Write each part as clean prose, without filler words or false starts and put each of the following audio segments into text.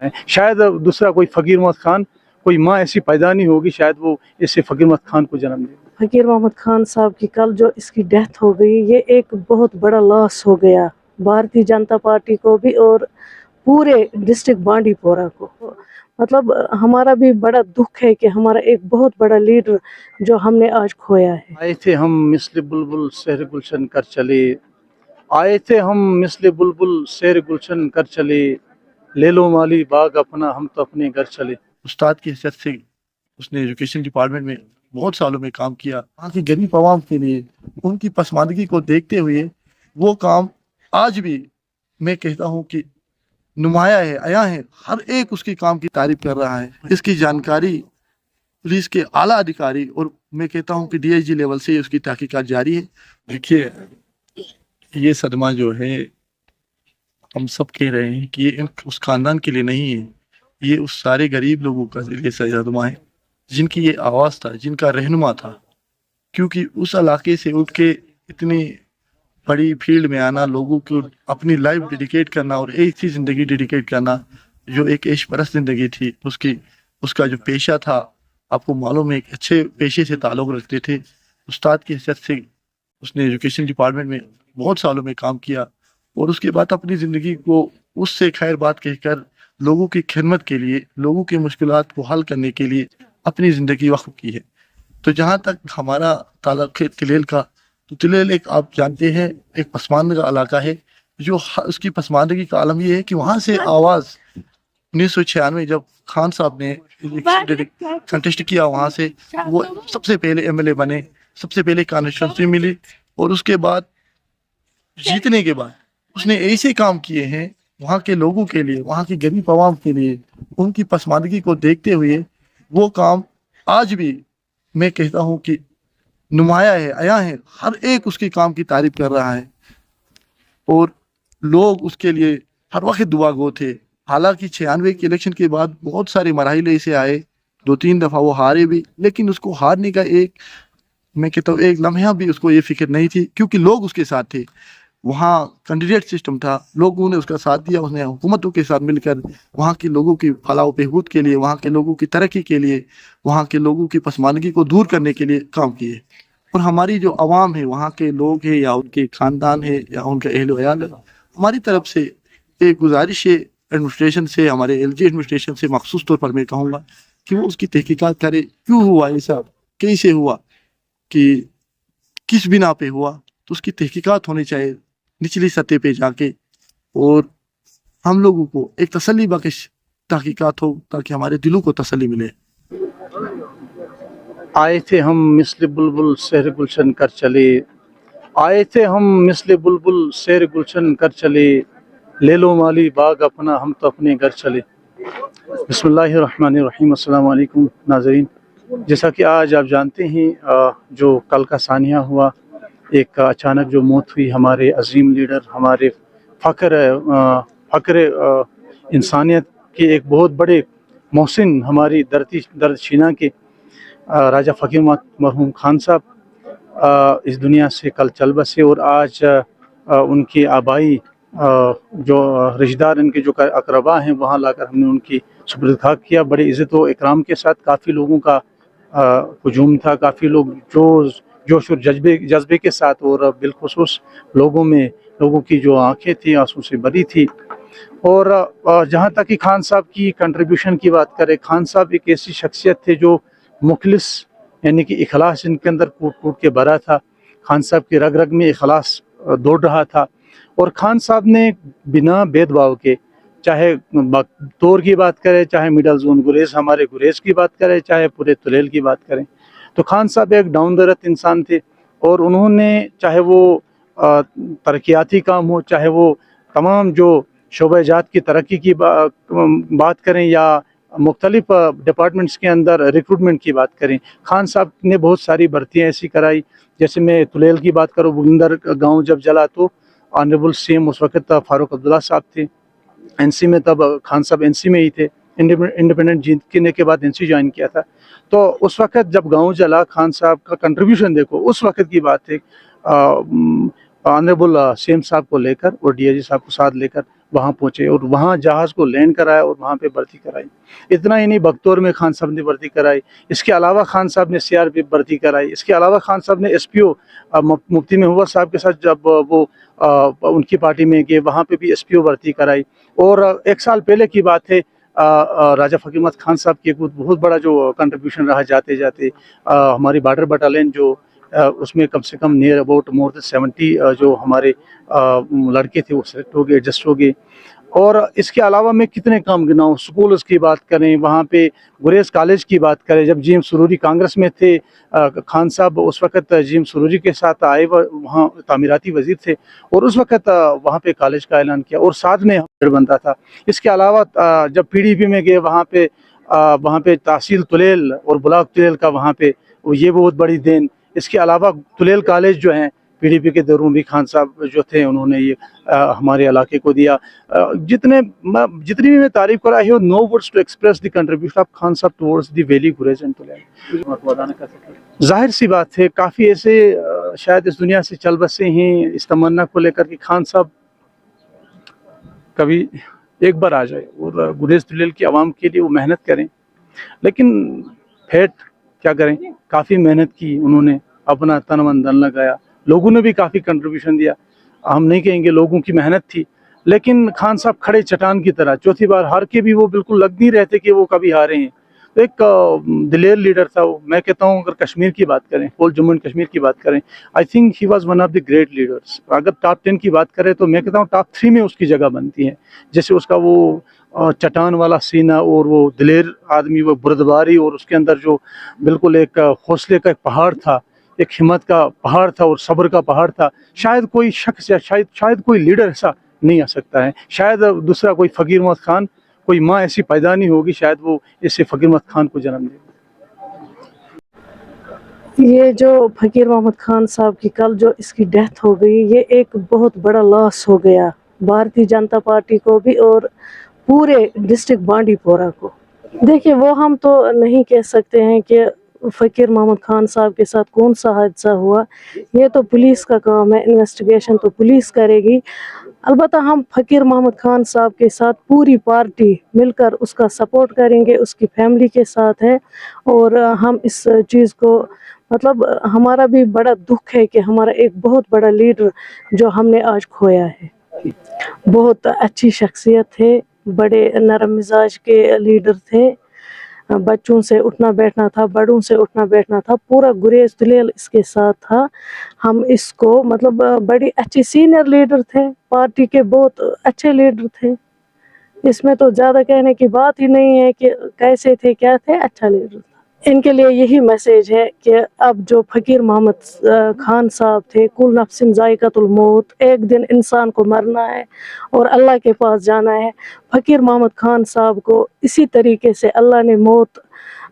शायद दूसरा कोई फ़कीर मोहम्मद खान, कोई माँ ऐसी पैदा नहीं होगी शायद वो इससे फ़कीर मोहम्मद खान को जन्म दे। फकीर मोहम्मद खान साहब की कल जो इसकी डेथ हो गई, ये एक बहुत बड़ा लॉस हो गया भारतीय जनता पार्टी को भी और पूरे डिस्ट्रिक्ट बांडीपोरा को। मतलब हमारा भी बड़ा दुख है कि हमारा एक बहुत बड़ा लीडर जो हमने आज खोया है। आए थे हम मिस्ल बुलबुल शहर गुलशन कर चले, आए थे हम मिस्ल बुलबुल शहर गुलशन कर चले, ले लो माली बाग अपना हम तो अपने घर चले। उस्ताद की हैसियत से उसने एजुकेशन डिपार्टमेंट में बहुत सालों में काम किया। वहाँ की गरीब आवाम के लिए उनकी पसमानदगी को देखते हुए वो काम आज भी मैं कहता हूँ कि नुमाया है, आया है। हर एक उसकी काम की तारीफ कर रहा है। इसकी जानकारी पुलिस के आला अधिकारी और मैं कहता हूँ कि डीआईजी लेवल से उसकी तहकीकात जारी है। देखिए, ये सदमा जो है हम सब कह रहे हैं कि ये उस खानदान के लिए नहीं है, ये उस सारे गरीब लोगों का ये सदमा है जिनकी ये आवाज़ था, जिनका रहनुमा था। क्योंकि उस इलाके से उठ के इतनी बड़ी फील्ड में आना, लोगों को अपनी लाइफ डेडिकेट करना और एक ही ज़िंदगी डेडिकेट करना जो एक ऐश परस्त ज़िंदगी थी, उसका जो पेशा था, आपको मालूम है, एक अच्छे पेशे से ताल्लुक़ रखते थे। उस्ताद की हैसियत से उसने एजुकेशन डिपार्टमेंट में बहुत सालों में काम किया और उसके बाद अपनी ज़िंदगी को उससे खैर बात कहकर लोगों की खिदमत के लिए, लोगों की मुश्किलात को हल करने के लिए अपनी ज़िंदगी वक्फ की है। तो जहाँ तक हमारा ताल्लुक़ है तिलेल का, तो तिलेल एक आप जानते हैं एक पसमानदा इलाका है। जो उसकी पसमानदगी का आलम ये है कि वहाँ से आवाज़ 1996 जब खान साहब ने कंटेस्ट किया, वहाँ से वो सबसे पहले एमएलए बने, सबसे पहले कॉन्स्टिट्यूंसी मिली और उसके बाद जीतने के बाद उसने ऐसे काम किए हैं वहाँ के लोगों के लिए, वहाँ की गरीब आवाम के लिए, उनकी पसमानदगी को देखते हुए वो काम आज भी मैं कहता हूँ कि नुमाया है, आया है। हर एक उसके काम की तारीफ कर रहा है और लोग उसके लिए हर वक्त दुआ गो थे। हालांकि 96 के इलेक्शन के बाद बहुत सारे मराहल ऐसे आए, 2-3 दफ़ा वो हारे भी, लेकिन उसको हारने का मैं कहता हूँ एक लम्हा भी उसको ये फिक्र नहीं थी, क्योंकि लोग उसके साथ थे। वहाँ कैंडिडेट सिस्टम था, लोगों ने उसका साथ दिया, उसने हुकूमतों के साथ मिलकर वहाँ के लोगों की फलाह बहबूद के लिए, वहाँ के लोगों की तरक्की के लिए, वहाँ के लोगों की पसमानदगी को दूर करने के लिए काम किए। और हमारी जो आवाम है, वहाँ के लोग हैं या उनके ख़ानदान है या उनके अहल वयाल, हमारी तरफ से एक गुजारिश है एडमिनिस्ट्रेशन से, हमारे एलजी एडमिनिस्ट्रेशन से मखसूस तौर पर मैं कहूँगा कि वो उसकी तहकीकात करे, क्यों हुआ ऐसा, कैसे हुआ, कि किस बिना पे हुआ, तो उसकी तहकीकात होनी चाहिए निचली सतह पे जाके, और हम लोगों को एक तसल्ली बख्श तहकीकात हो ताकि हमारे दिलों को तसल्ली मिले। आए थे हम मिस्ल बुलबुल शहर गुलशन कर चले, आए थे हम मिस्ल बुलबुल शहर गुलशन कर चले, ले लो माली बाग अपना हम तो अपने घर चले। बिस्मिल्लाहिर्रहमानिर्रहीम। अस्सलाम वालेकुम नाज़रीन। जैसा कि आज आप जानते हैं जो कल का सानिया हुआ, एक अचानक जो मौत हुई हमारे अजीम लीडर, हमारे फ़ख्र इंसानियत के एक बहुत बड़े मोहसिन, हमारी दर्दशीना के राजा फ़कीर मरहूम खान साहब इस दुनिया से कल चल बसे। और आज उनकी आबाई जो रिश्तेदार, इनके जो अकरबा हैं, वहाँ लाकर हमने उनकी सुपुर्द खाक किया। बड़े इज़्ज़त व इकराम के साथ काफ़ी लोगों का हुजूम था, काफ़ी लोग जोश और जज्बे के साथ, और बिलखुसूस लोगों की जो आंखें थी आंसू से भरी थी। और जहाँ तक कि खान साहब की कंट्रीब्यूशन की बात करें, खान साहब एक ऐसी शख्सियत थे जो मुखलिस, यानी कि इखलास इनके अंदर कूट कूट के भरा था। खान साहब की रग रग में इखलास दौड़ रहा था। और खान साहब ने बिना भेदभाव के, चाहे तौर की बात करें, चाहे मिडल जोन गुरेज, हमारे गुरेज की बात करें, चाहे पूरे तुलेल की बात करें, तो खान साहब एक डाउन द अर्थ इंसान थे। और उन्होंने, चाहे वो तरक्याती काम हो, चाहे वो तमाम जो शोबा-ए-जात की तरक्की की बात करें, या मुख्तलिफ डिपार्टमेंट्स के अंदर रिक्रूटमेंट की बात करें, खान साहब ने बहुत सारी भर्तियाँ ऐसी कराई। जैसे मैं तुलेल की बात करूँ, बुलंदर गाँव जब जला तो ऑनरेबल सीएम उस वक़्त फ़ारूक अब्दुल्ला साहब थे। एनसी में तब खान साहब एनसी में ही थे, इंडिपेंडेंट जीतने के बाद एनसी ज्वाइन किया था। तो उस वक़्त जब गांव जला, खान साहब का कंट्रीब्यूशन देखो, उस वक़्त की बात है। ऑनरेबल सीएम साहब को लेकर और डीआईजी साहब को साथ लेकर वहाँ पहुँचे और वहाँ जहाज़ को लैंड कराया और वहाँ पे भर्ती कराई। इतना ही नहीं, बगतौर में खान साहब ने भर्ती कराई। इसके अलावा खान साहब ने सीआरपीएफ भर्ती कराई। इसके अलावा खान साहब ने एसपीओ मुफ्ती महबूबा साहब के साथ जब वो उनकी पार्टी में गए, वहाँ पे भी एसपीओ भर्ती कराई। और एक साल पहले की बात है, राजा फकीर उम्मत खान साहब की एक बहुत बड़ा जो कंट्रीब्यूशन रहा जाते जाते, हमारी बॉर्डर बटालियन जो उसमें कम से come near about more than 70 जो हमारे लड़के थे वो सेलेक्ट हो गए, एडजस्ट हो गए। और इसके अलावा मैं कितने काम गिनाऊँ, स्कूल्स की बात करें, वहाँ पे गुरेज कॉलेज की बात करें, जब जी एम सुरूरी कांग्रेस में थे, खान साहब उस वक़्त जी एम सुरूरी के साथ आए, वहाँ तामीराती वज़ीर थे और उस वक़्त वहाँ पे कॉलेज का ऐलान किया और साथ में बनता था। इसके अलावा जब पीडीपी में गए, वहाँ पे तहसील तुलेल और ब्लॉक तुलेल का वहाँ पे ये बहुत बड़ी देन। इसके अलावा तुलेल कॉलेज जो हैं पीडीपी के दौर में भी खान साहब जो थे उन्होंने ये हमारे इलाके को दिया। जितनी भी मैं तारीफ कर रहा हूँ, no words to express the contribution of Khan Sahab towards the valley Gurez and Tulail. जाहिर सी बात है, काफ़ी ऐसे शायद इस दुनिया से चल बसे हैं इस तमन्ना को लेकर कि खान साहब कभी एक बार आ जाए और गुरेज तुलेल की आवाम के लिए वो मेहनत करें। लेकिन फेट क्या करें, काफ़ी मेहनत की उन्होंने, अपना तन मन धन लगाया, लोगों ने भी काफ़ी कंट्रीब्यूशन दिया। हम नहीं कहेंगे लोगों की मेहनत थी, लेकिन खान साहब खड़े चट्टान की तरह, चौथी बार हार के भी वो बिल्कुल लग नहीं रहते कि वो कभी हारे हैं। तो एक दिलेर लीडर था वो। मैं कहता हूँ अगर कश्मीर की बात करें, होल जम्मू एंड कश्मीर की बात करें, I think he was one of the great leaders. अगर टॉप 10 की बात करें तो मैं कहता हूँ टॉप 3 में उसकी जगह बनती है। जैसे उसका वो चट्टान वाला सीना और वो दिलेर आदमी, वो बुर्दबारी और उसके अंदर जो बिल्कुल एक हौसले का एक पहाड़ था, एक हिम्मत का पहाड़ था और सब्र का पहाड़ था। शायद कोई शख्स या शायद कोई लीडर ऐसा नहीं आ सकता है। शायद दूसरा कोई फकीर उम्मत खान, कोई माँ ऐसी पैदा नहीं होगी शायद वो इससे फकीर उम्मत खान को जन्म दे। ये जो फकीर मोहम्मद खान साहब की कल जो इसकी डेथ हो गई, ये एक बहुत बड़ा लॉस हो गया भारतीय जनता पार्टी को भी और पूरे डिस्ट्रिक्ट बांडीपोरा को। देखिए, वो हम तो नहीं कह सकते हैं कि फकीर मोहम्मद खान साहब के साथ कौन सा हादसा हुआ, ये तो पुलिस का काम है, इन्वेस्टिगेशन तो पुलिस करेगी। अलबत्ता हम फकीर मोहम्मद खान साहब के साथ पूरी पार्टी मिलकर उसका सपोर्ट करेंगे, उसकी फैमिली के साथ है। और हम इस चीज़ को मतलब हमारा भी बड़ा दुख है कि हमारा एक बहुत बड़ा लीडर जो हमने आज खोया है। बहुत अच्छी शख्सियत थे, बड़े नरम मिजाज के लीडर थे, बच्चों से उठना बैठना था, बड़ों से उठना बैठना था, पूरा गुरेज तुलेल इसके साथ था। हम इसको मतलब बड़ी अच्छी सीनियर लीडर थे, पार्टी के बहुत अच्छे लीडर थे। इसमें तो ज़्यादा कहने की बात ही नहीं है कि कैसे थे, क्या थे, अच्छा लीडर था। इनके लिए यही मैसेज है कि अब जो फकीर मोहम्मद खान साहब थे, कुल नफ्सिन जायकातुल मौत, एक दिन इंसान को मरना है और अल्लाह के पास जाना है। फकीर मोहम्मद खान साहब को इसी तरीके से अल्लाह ने मौत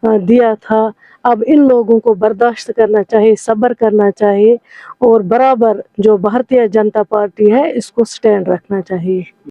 दिया था। अब इन लोगों को बर्दाश्त करना चाहिए, सब्र करना चाहिए और बराबर जो भारतीय जनता पार्टी है इसको स्टैंड रखना चाहिए।